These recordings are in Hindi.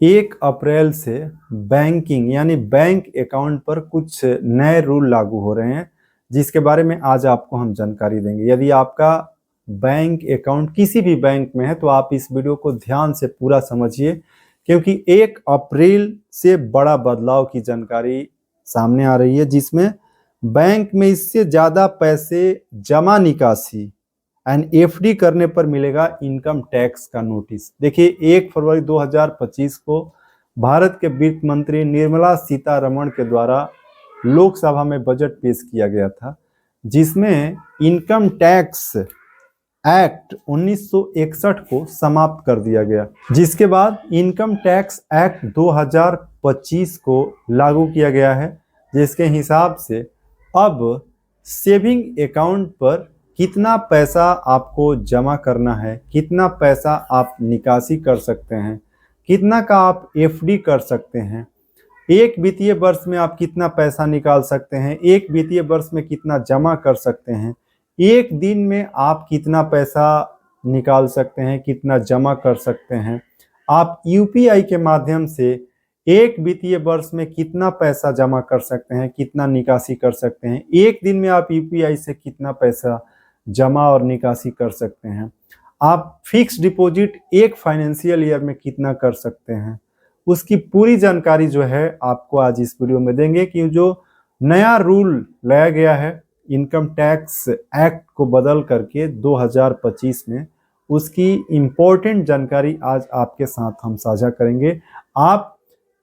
1 अप्रैल से बैंकिंग यानी बैंक अकाउंट पर कुछ नए रूल लागू हो रहे हैं, जिसके बारे में आज आपको हम जानकारी देंगे। यदि आपका बैंक अकाउंट किसी भी बैंक में है तो आप इस वीडियो को ध्यान से पूरा समझिए, क्योंकि 1 अप्रैल से बड़ा बदलाव की जानकारी सामने आ रही है, जिसमें बैंक में इससे ज़्यादा पैसे जमा निकासी एंड एफडी करने पर मिलेगा इनकम टैक्स का नोटिस। देखिए, 1 फरवरी 2025 को भारत के वित्त मंत्री निर्मला सीतारमण के द्वारा लोकसभा में बजट पेश किया गया था, जिसमें इनकम टैक्स एक्ट 1961 को समाप्त कर दिया गया, जिसके बाद इनकम टैक्स एक्ट 2025 को लागू किया गया है, जिसके हिसाब से अब सेविंग अकाउंट पर कितना पैसा आपको जमा करना है, कितना पैसा आप निकासी कर सकते हैं, कितना का आप एफडी कर सकते हैं, एक वित्तीय वर्ष में आप कितना पैसा निकाल सकते हैं, एक वित्तीय वर्ष में कितना जमा कर सकते हैं, एक दिन में आप कितना पैसा निकाल सकते हैं, कितना जमा कर सकते हैं, आप यूपीआई के माध्यम से एक वित्तीय वर्ष में कितना पैसा जमा कर सकते हैं, कितना निकासी कर सकते हैं, एक दिन में आप यूपीआई से कितना पैसा जमा और निकासी कर सकते हैं, आप फिक्स डिपॉजिट एक फाइनेंशियल ईयर में कितना कर सकते हैं, उसकी पूरी जानकारी जो है आपको आज इस वीडियो में देंगे। कि जो नया रूल लाया गया है इनकम टैक्स एक्ट को बदल करके 2025 में, उसकी इम्पोर्टेंट जानकारी आज आपके साथ हम साझा करेंगे। आप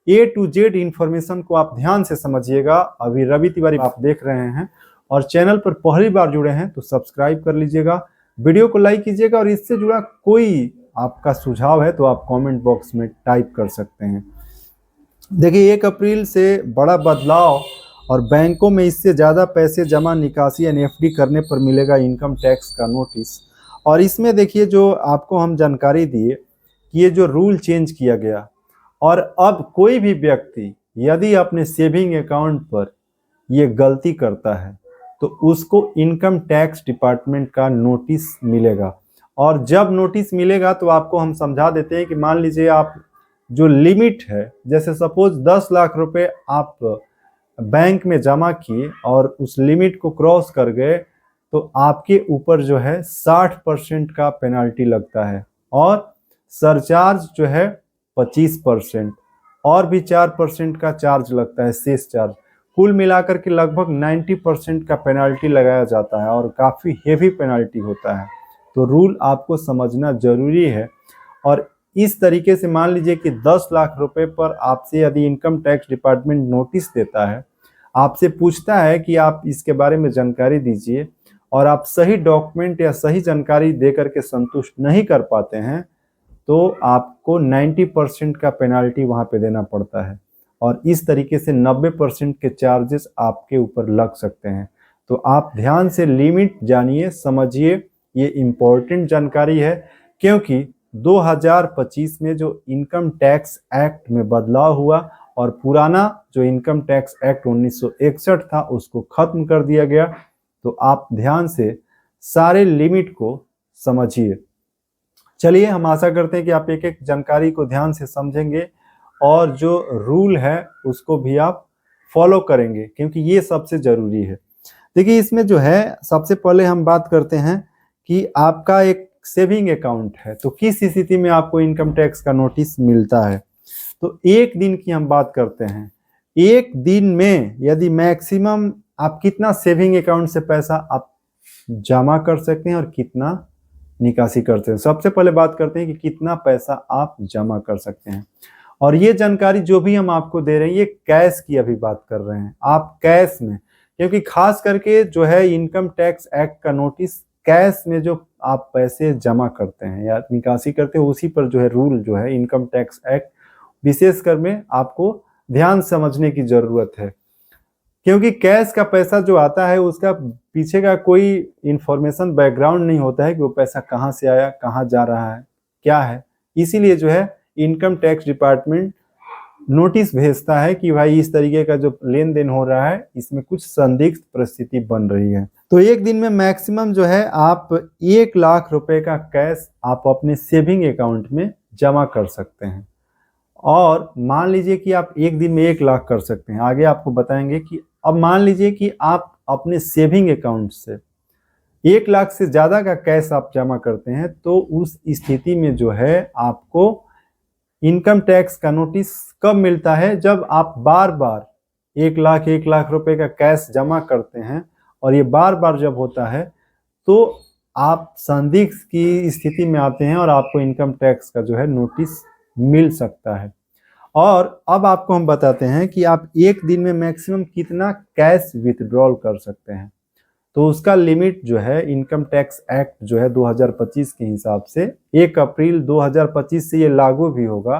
A to Z इंफॉर्मेशन को आप ध्यान से समझिएगा। अभी रवि तिवारी आप देख रहे हैं और चैनल पर पहली बार जुड़े हैं तो सब्सक्राइब कर लीजिएगा, वीडियो को लाइक कीजिएगा, और इससे जुड़ा कोई आपका सुझाव है तो आप कमेंट बॉक्स में टाइप कर सकते हैं। देखिए, 1 अप्रैल से बड़ा बदलाव और बैंकों में इससे ज़्यादा पैसे जमा निकासी यानी एफडी करने पर मिलेगा इनकम टैक्स का नोटिस। और इसमें देखिए, जो आपको हम जानकारी दिए कि ये जो रूल चेंज किया गया, और अब कोई भी व्यक्ति यदि अपने सेविंग अकाउंट पर ये गलती करता है तो उसको इनकम टैक्स डिपार्टमेंट का नोटिस मिलेगा। और जब नोटिस मिलेगा तो आपको हम समझा देते हैं कि मान लीजिए आप जो लिमिट है, जैसे सपोज 10 लाख रुपए आप बैंक में जमा किए और उस लिमिट को क्रॉस कर गए, तो आपके ऊपर जो है 60% का पेनाल्टी लगता है, और सरचार्ज जो है 25%, और भी 4% का चार्ज लगता है, सेस चार्ज। कुल मिलाकर के लगभग 90% का पेनाल्टी लगाया जाता है, और काफ़ी हेवी पेनाल्टी होता है। तो रूल आपको समझना जरूरी है। और इस तरीके से मान लीजिए कि 10 लाख रुपए पर आपसे यदि इनकम टैक्स डिपार्टमेंट नोटिस देता है, आपसे पूछता है कि आप इसके बारे में जानकारी दीजिए, और आप सही डॉक्यूमेंट या सही जानकारी दे करके संतुष्ट नहीं कर पाते हैं, तो आपको 90% का पेनाल्टी वहाँ पे देना पड़ता है, और इस तरीके से 90% के चार्जेस आपके ऊपर लग सकते हैं। तो आप ध्यान से लिमिट जानिए, समझिए, ये इम्पोर्टेंट जानकारी है, क्योंकि 2025 में जो इनकम टैक्स एक्ट में बदलाव हुआ और पुराना जो इनकम टैक्स एक्ट 1961 था उसको खत्म कर दिया गया। तो आप ध्यान से सारे लिमिट को समझिए। चलिए, हम आशा करते हैं कि आप एक एक जानकारी को ध्यान से समझेंगे और जो रूल है उसको भी आप फॉलो करेंगे, क्योंकि ये सबसे ज़रूरी है। देखिए, इसमें जो है सबसे पहले हम बात करते हैं कि आपका एक सेविंग अकाउंट है तो किस स्थिति में आपको इनकम टैक्स का नोटिस मिलता है। तो एक दिन की हम बात करते हैं। एक दिन में यदि मैक्सिमम आप कितना सेविंग अकाउंट से पैसा आप जमा कर सकते हैं और कितना निकासी करते हैं। सबसे पहले बात करते हैं कि कितना पैसा आप जमा कर सकते हैं। और ये जानकारी जो भी हम आपको दे रहे हैं ये कैश की अभी बात कर रहे हैं, आप कैश में, क्योंकि खास करके जो है इनकम टैक्स एक्ट का नोटिस कैश में जो आप पैसे जमा करते हैं या निकासी करते हैं उसी पर जो है रूल जो है इनकम टैक्स एक्ट विशेषकर में आपको ध्यान समझने की जरूरत है। क्योंकि कैश का पैसा जो आता है उसका पीछे का कोई इंफॉर्मेशन बैकग्राउंड नहीं होता है कि वो पैसा कहाँ से आया, कहाँ जा रहा है, क्या है। इसीलिए जो है इनकम टैक्स डिपार्टमेंट नोटिस भेजता है कि भाई इस तरीके का जो लेन देन हो रहा है इसमें कुछ संदिग्ध परिस्थिति बन रही है। तो एक दिन में मैक्सिमम जो है आप 1 लाख रुपए का कैश आप अपने सेविंग अकाउंट में जमा कर सकते हैं। और मान लीजिए कि आप एक दिन में 1 लाख कर सकते हैं। आगे आपको बताएंगे कि अब मान लीजिए कि आप अपने सेविंग अकाउंट से 1 लाख से ज़्यादा का कैश आप जमा करते हैं, तो उस स्थिति में जो है आपको इनकम टैक्स का नोटिस कब मिलता है? जब आप बार बार 1 लाख रुपए का कैश जमा करते हैं और ये बार बार जब होता है तो आप संदिग्ध की स्थिति में आते हैं और आपको इनकम टैक्स का जो है नोटिस मिल सकता है। और अब आपको हम बताते हैं कि आप एक दिन में मैक्सिमम कितना कैश विथड्रॉल कर सकते हैं। तो उसका लिमिट जो है इनकम टैक्स एक्ट जो है 2025 के हिसाब से 1 अप्रैल 2025 से ये लागू भी होगा,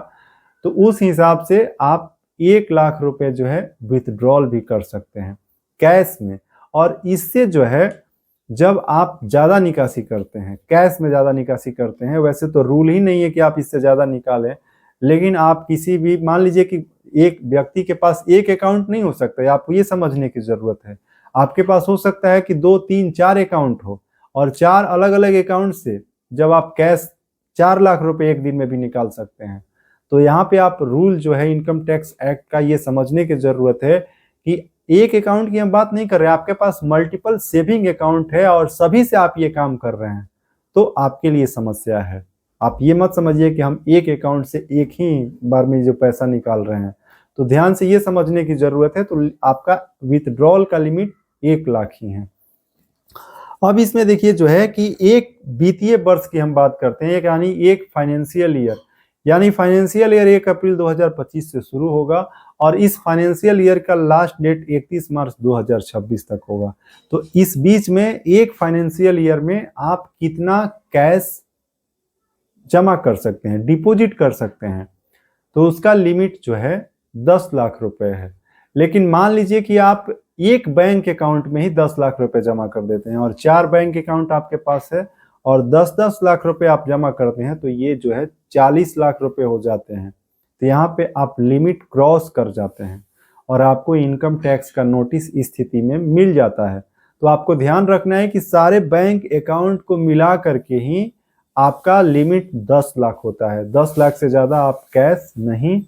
तो उस हिसाब से आप 1 लाख रुपए जो है विथड्रॉल भी कर सकते हैं कैश में। और इससे जो है जब आप ज़्यादा निकासी करते हैं, कैश में ज़्यादा निकासी करते हैं, वैसे तो रूल ही नहीं है कि आप इससे ज़्यादा निकालें, लेकिन आप किसी भी, मान लीजिए कि एक व्यक्ति के पास एक अकाउंट नहीं हो सकता है, आपको ये समझने की ज़रूरत है। आपके पास हो सकता है कि 2, 3, 4 अकाउंट हो और 4 अलग अलग अकाउंट से जब आप कैश 4 लाख रुपए एक दिन में भी निकाल सकते हैं। तो यहाँ पे आप रूल जो है इनकम टैक्स एक्ट का ये समझने की ज़रूरत है कि एक अकाउंट की हम बात नहीं कर रहे हैं, आपके पास मल्टीपल सेविंग अकाउंट है और सभी से आप ये काम कर रहे हैं, तो आपके लिए समस्या है। आप ये मत समझिए कि हम एक अकाउंट से एक ही बार में जो पैसा निकाल रहे हैं, तो ध्यान से ये समझने की जरूरत है। तो आपका विथड्रॉल का लिमिट 1 लाख ही है। अब इसमें देखिए जो है कि एक वित्तीय वर्ष की हम बात करते हैं, यानी एक फाइनेंशियल ईयर, यानी फाइनेंशियल ईयर 1 अप्रैल 2025 से शुरू होगा और इस फाइनेंशियल ईयर का लास्ट डेट 31 मार्च 2026 तक होगा। तो इस बीच में एक फाइनेंशियल ईयर में आप कितना कैश जमा कर सकते हैं, डिपॉजिट कर सकते हैं, तो उसका लिमिट जो है 10 लाख रुपए है। लेकिन मान लीजिए कि आप एक बैंक अकाउंट में ही 10 लाख रुपए जमा कर देते हैं और 4 बैंक अकाउंट आपके पास है और 10-10 लाख रुपए आप जमा करते हैं, तो ये जो है 40 लाख रुपए हो जाते हैं। तो यहाँ पे आप लिमिट क्रॉस कर जाते हैं और आपको इनकम टैक्स का नोटिस इस स्थिति में मिल जाता है। तो आपको ध्यान रखना है कि सारे बैंक अकाउंट को मिला करके ही आपका लिमिट 10 लाख होता है। 10 लाख से ज़्यादा आप कैश नहीं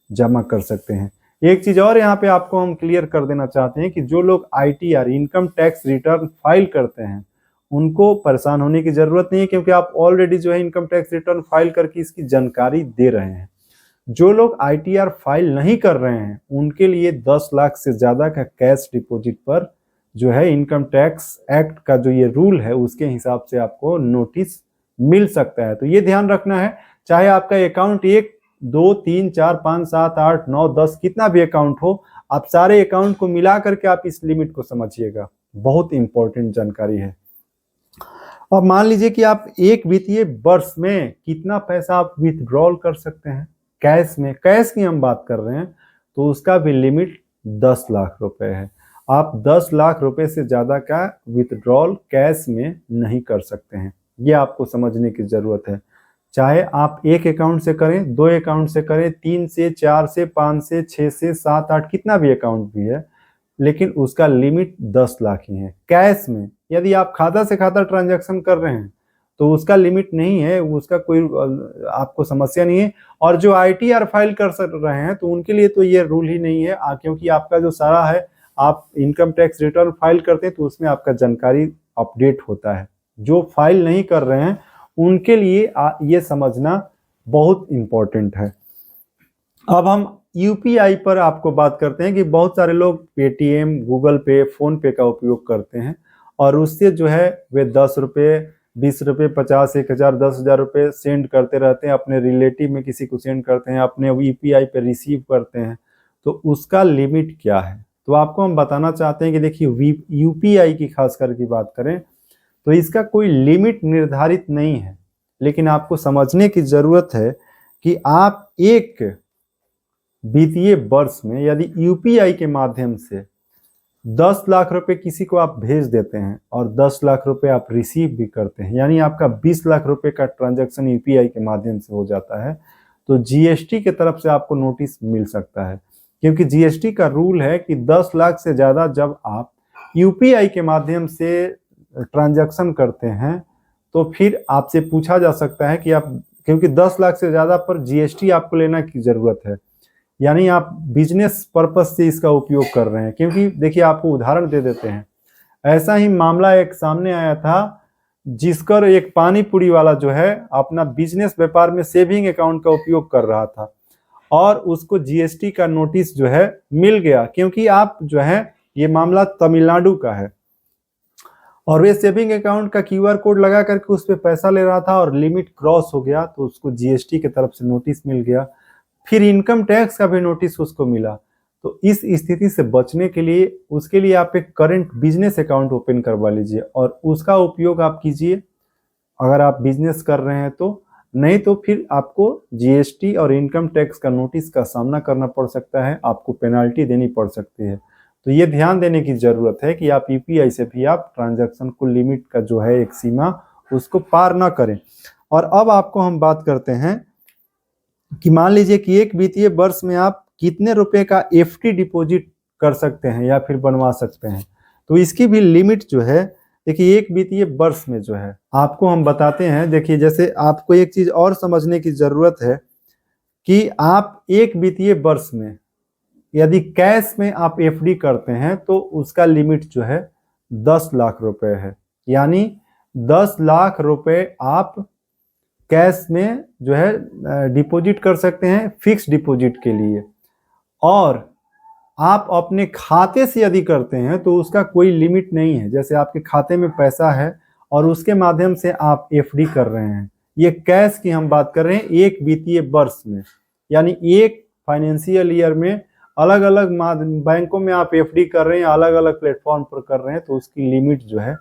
जमा कर सकते हैं। एक चीज़ और यहाँ पे आपको हम क्लियर कर देना चाहते हैं कि जो लोग ITR income tax return file करते हैं उनको परेशान होने की ज़रूरत नहीं है, क्योंकि आप ऑलरेडी जो है इनकम टैक्स रिटर्न फाइल करके इसकी जानकारी दे रहे हैं। जो लोग ITR फाइल नहीं कर रहे हैं उनके लिए 10 लाख से ज़्यादा का कैश डिपॉजिट पर जो है इनकम टैक्स एक्ट का जो ये रूल है उसके हिसाब से आपको नोटिस मिल सकता है। तो ये ध्यान रखना है, चाहे आपका अकाउंट 1, 2, 3, 4, 5, 7, 8, 9, 10 कितना भी अकाउंट हो, आप सारे अकाउंट को मिला करके आप इस लिमिट को समझिएगा। बहुत इंपॉर्टेंट जानकारी है। अब मान लीजिए कि आप एक वित्तीय वर्ष में कितना पैसा आप विथड्रॉल कर सकते हैं कैश में, कैश की हम बात कर रहे हैं, तो उसका भी लिमिट 10 लाख रुपए है। आप 10 लाख रुपए से ज़्यादा का विथड्रॉल कैश में नहीं कर सकते हैं, ये आपको समझने की ज़रूरत है। चाहे आप एक अकाउंट से करें, 2 अकाउंट से करें, 3 से, 4 से, 5 से, 6 से, 7, 8 कितना भी अकाउंट भी है, लेकिन उसका लिमिट 10 लाख ही है कैश में। यदि आप खाता से खाता ट्रांजैक्शन कर रहे हैं तो उसका लिमिट नहीं है, उसका कोई आपको समस्या नहीं है। और जो ITR फाइल कर रहे हैं तो उनके लिए तो ये रूल ही नहीं है, क्योंकि आपका जो सारा है आप इनकम टैक्स रिटर्न फाइल करते हैं तो उसमें आपका जानकारी अपडेट होता है। जो फाइल नहीं कर रहे हैं उनके लिए ये समझना बहुत इम्पोर्टेंट है। अब हम UPI पर आपको बात करते हैं कि बहुत सारे लोग पेटीएम, गूगल पे, फोन पे का उपयोग करते हैं और उससे जो है वे 10 रुपये, 20 रुपये, 50, 1000, 10,000 रुपये सेंड करते रहते हैं, अपने रिलेटिव में किसी को सेंड करते हैं, अपने UPI पे रिसीव करते हैं। तो उसका लिमिट क्या है, तो आपको हम बताना चाहते हैं कि देखिए UPI की खास करके बात करें तो इसका कोई लिमिट निर्धारित नहीं है, लेकिन आपको समझने की ज़रूरत है कि आप एक वित्तीय वर्ष में यदि UPI के माध्यम से 10 लाख रुपए किसी को आप भेज देते हैं और 10 लाख रुपए आप रिसीव भी करते हैं, यानी आपका 20 लाख रुपए का ट्रांजैक्शन UPI के माध्यम से हो जाता है, तो GST की तरफ से आपको नोटिस मिल सकता है। क्योंकि GST का रूल है कि 10 लाख से ज़्यादा जब आप UPI के माध्यम से ट्रांजैक्शन करते हैं तो फिर आपसे पूछा जा सकता है कि आप क्योंकि 10 लाख से ज़्यादा पर जीएसटी आपको लेना की ज़रूरत है, यानी आप बिजनेस पर्पज से इसका उपयोग कर रहे हैं। क्योंकि देखिए आपको उदाहरण दे देते हैं, ऐसा ही मामला एक सामने आया था जिसकर एक पानी पूरी वाला जो है अपना बिजनेस व्यापार में सेविंग अकाउंट का उपयोग कर रहा था और उसको जीएसटी का नोटिस जो है मिल गया, क्योंकि आप जो है ये मामला तमिलनाडु का है और वे सेविंग अकाउंट का क्यूआर कोड लगा करके उस पर पैसा ले रहा था और लिमिट क्रॉस हो गया तो उसको जीएसटी की तरफ से नोटिस मिल गया, फिर इनकम टैक्स का भी नोटिस उसको मिला। तो इस स्थिति से बचने के लिए उसके लिए आप एक करंट बिजनेस अकाउंट ओपन करवा लीजिए और उसका उपयोग आप कीजिए अगर आप बिजनेस कर रहे हैं तो, नहीं तो फिर आपको जीएसटी और इनकम टैक्स का नोटिस का सामना करना पड़ सकता है, आपको पेनाल्टी देनी पड़ सकती है। तो ये ध्यान देने की जरूरत है कि आप यूपीआई से भी आप ट्रांजैक्शन को लिमिट का जो है एक सीमा उसको पार ना करें। और अब आपको हम बात करते हैं कि मान लीजिए कि एक वित्तीय वर्ष में आप कितने रुपए का एफडी डिपॉजिट कर सकते हैं या फिर बनवा सकते हैं। तो इसकी भी लिमिट जो है देखिए एक वित्तीय वर्ष में जो है आपको हम बताते हैं। देखिए जैसे आपको एक चीज और समझने की जरूरत है कि आप एक वित्तीय वर्ष में यदि कैश में आप एफडी करते हैं तो उसका लिमिट जो है 10 लाख रुपए है, यानी 10 लाख रुपए आप कैश में जो है डिपॉजिट कर सकते हैं फिक्स डिपॉजिट के लिए। और आप अपने खाते से यदि करते हैं तो उसका कोई लिमिट नहीं है, जैसे आपके खाते में पैसा है और उसके माध्यम से आप एफडी कर रहे हैं, ये कैश की हम बात कर रहे हैं एक वित्तीय वर्ष में, यानी एक फाइनेंशियल ईयर में अलग अलग बैंकों में आप एफडी कर रहे हैं, अलग अलग प्लेटफॉर्म पर कर रहे हैं, तो उसकी लिमिट जो है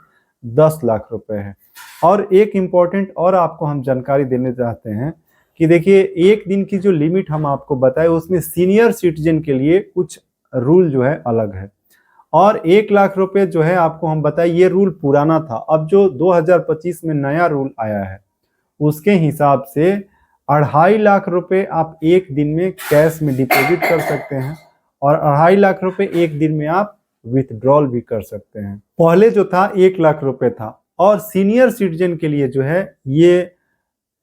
10 लाख रुपए है। और एक इम्पॉर्टेंट और आपको हम जानकारी देने चाहते हैं कि देखिए एक दिन की जो लिमिट हम आपको बताए उसमें सीनियर सिटीजन के लिए कुछ रूल जो है अलग है, और 1 लाख रुपए जो है आपको हम बताए ये रूल पुराना था। अब जो 2025 में नया रूल आया है उसके हिसाब से 2.5 लाख रुपए आप एक दिन में कैश में डिपॉजिट कर सकते हैं और 2.5 लाख रुपए एक दिन में आप विथड्रॉल भी कर सकते हैं। पहले जो था 1 लाख रुपए था, और सीनियर सिटीजन के लिए जो है ये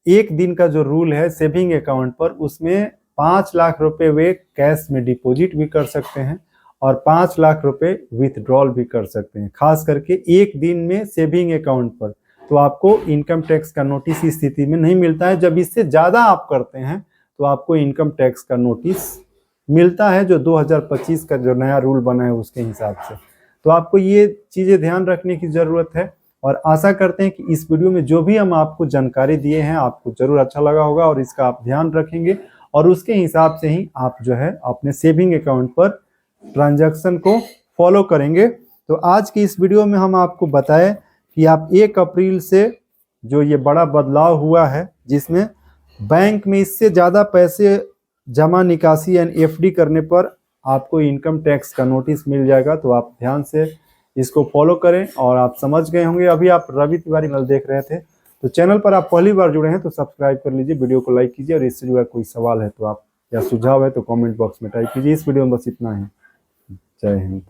एक दिन का जो रूल है सेविंग अकाउंट पर, उसमें 5 लाख रुपए वे कैश में डिपॉजिट भी कर सकते हैं और 5 लाख रुपए विथड्रॉल भी कर सकते हैं, खास करके एक दिन में सेविंग अकाउंट पर। तो आपको इनकम टैक्स का नोटिस इस स्थिति में नहीं मिलता है। जब इससे ज़्यादा आप करते हैं तो आपको इनकम टैक्स का नोटिस मिलता है, जो 2025 का जो नया रूल बना है उसके हिसाब से। तो आपको ये चीज़ें ध्यान रखने की ज़रूरत है और आशा करते हैं कि इस वीडियो में जो भी हम आपको जानकारी दिए हैं आपको ज़रूर अच्छा लगा होगा और इसका आप ध्यान रखेंगे और उसके हिसाब से ही आप जो है अपने सेविंग अकाउंट पर ट्रांजैक्शन को फॉलो करेंगे। तो आज की इस वीडियो में हम आपको बताएं कि आप 1 अप्रैल से जो ये बड़ा बदलाव हुआ है जिसमें बैंक में इससे ज़्यादा पैसे जमा निकासी यानी एफडी करने पर आपको इनकम टैक्स का नोटिस मिल जाएगा। तो आप ध्यान से इसको फॉलो करें और आप समझ गए होंगे। अभी आप रवि तिवारी नल देख रहे थे, तो चैनल पर आप पहली बार जुड़े हैं तो सब्सक्राइब कर लीजिए, वीडियो को लाइक कीजिए और इससे जुड़ा कोई सवाल है तो आप या सुझाव है तो कमेंट बॉक्स में टाइप कीजिए। इस वीडियो में बस इतना ही। जय हिंद।